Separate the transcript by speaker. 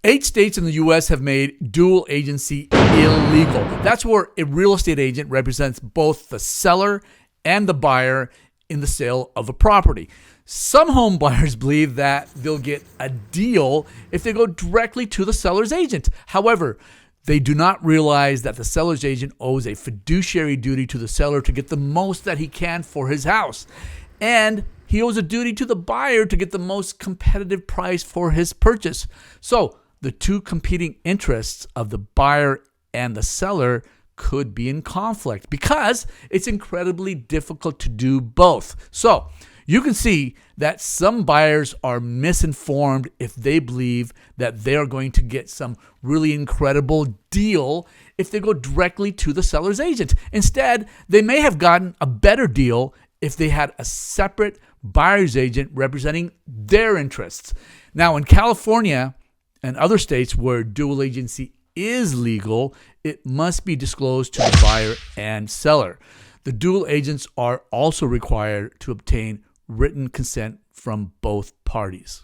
Speaker 1: 8 states in the U.S. have made dual agency illegal. That's where a real estate agent represents both the seller and the buyer in the sale of a property. Some home buyers believe that they'll get a deal if they go directly to the seller's agent. However, they do not realize that the seller's agent owes a fiduciary duty to the seller to get the most that he can for his house. And he owes a duty to the buyer to get the most competitive price for his purchase. So the two competing interests of the buyer and the seller could be in conflict because it's incredibly difficult to do both. So you can see that some buyers are misinformed if they believe that they're going to get some really incredible deal if they go directly to the seller's agent. Instead, they may have gotten a better deal if they had a separate buyer's agent representing their interests. Now, in California and other states where dual agency is legal, it must be disclosed to the buyer and seller. The dual agents are also required to obtain written consent from both parties.